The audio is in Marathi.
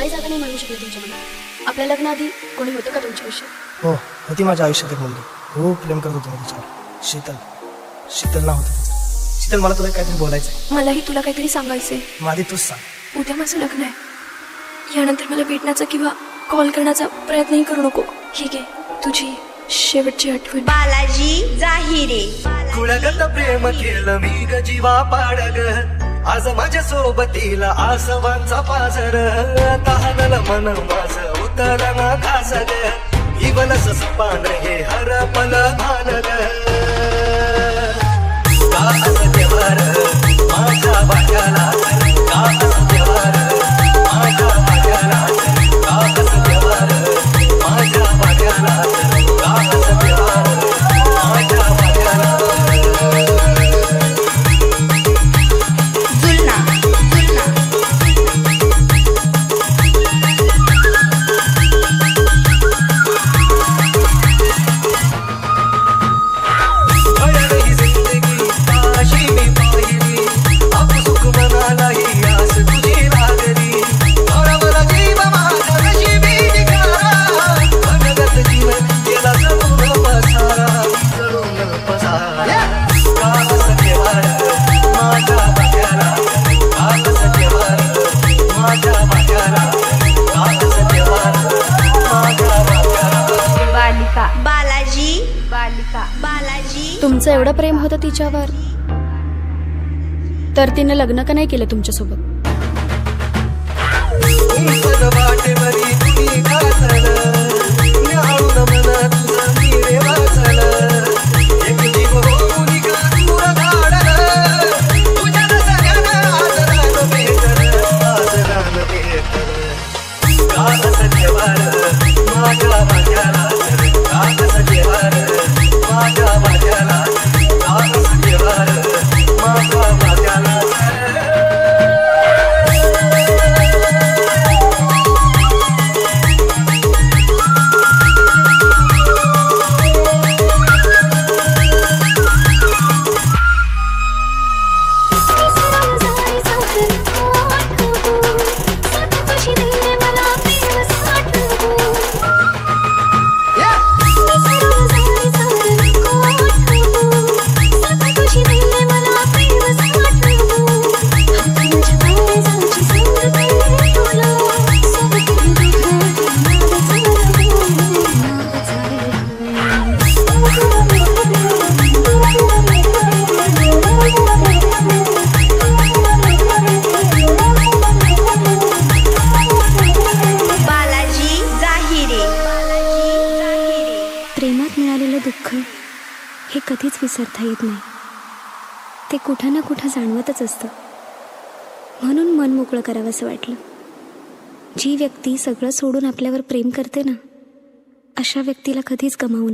जराही जागा नाही म्हणू शकले तुमच्या मनात. आपल्या लग्नाआधी कोणी होतं का तुमच्याविषयी? हो होती माझ्या आयुष्यात एक मुलगी. खूप प्रेम करत होतो मी तिच्यावर. शीतल. शीतल नाव होतं. शीतल मला तुला काहीतरी बोलायचंय. मलाही तुला काहीतरी सांगायचंय. माझी तूच सांग. उद्या माझं लग्न आहे. यानंतर मला भेटण्याचा किंवा कॉल करण्याचा प्रयत्नही करू नको. ठीक आहे, तुझी शेवटची आठवण. बालाजी जाहिरे. कुळगत प्रेम केलं मी ग जीवा पाडग. आज माझ्या सोबतीला आसवांचा पाझर. तहानल मन माझं उतरना घास ग. इवलस सपान हे हरपल भान ग. का असं देवार माझ्या वाट्याला. का असं देवार माझ्या वाट्याला. का असं देवार माझ्या वाट्याला. का असं देवार माझ्या वाट्याला. जुलना जुलना. भयानक जिंदगी काशी मी पाहिली. आप सुख मनालाही आस तुझी लागली. मला जीव माझा नशिबी निघाला. भगत जीवन गेला जळून पसारा. जळून पसारा. का असं देवार माझ्या वाट्याला. का असं देवार माझ्या वाट्याला. का असं देवार माझ्या वाट्याला. बालिका. बालाजी. बालिका. बालाजी. तुमचं एवढं प्रेम होतं तिच्यावर, तर तिने लग्न का नाही केलं तुमच्यासोबत? उंचन वाटेवरी तुझी घासल. न्याहाळून मन तुझं मी वाचल. एक जीव होऊन का दूर धाडल. तुझ्या सगळ्यांना आदरानं भेटल. आदरानं भेटल. का असं देवार माझ्या वाट्याला. का असं देवार माझ्या वाट्याला. का असं देवार माझ्या वाट्याला. बालाजी जाहिरे. बालाजी जाहिरे. प्रेमात मिळालेलं दुःख हे कधीच विसरता येत नाही. ते कुठं ना कुठं जाणवतच असतं. म्हणून मन मोकळं करावंसं वाटलं. जी व्यक्ती सगळं सोडून आपल्यावर प्रेम करते ना, अशा व्यक्तीला कधीच गमावू नये.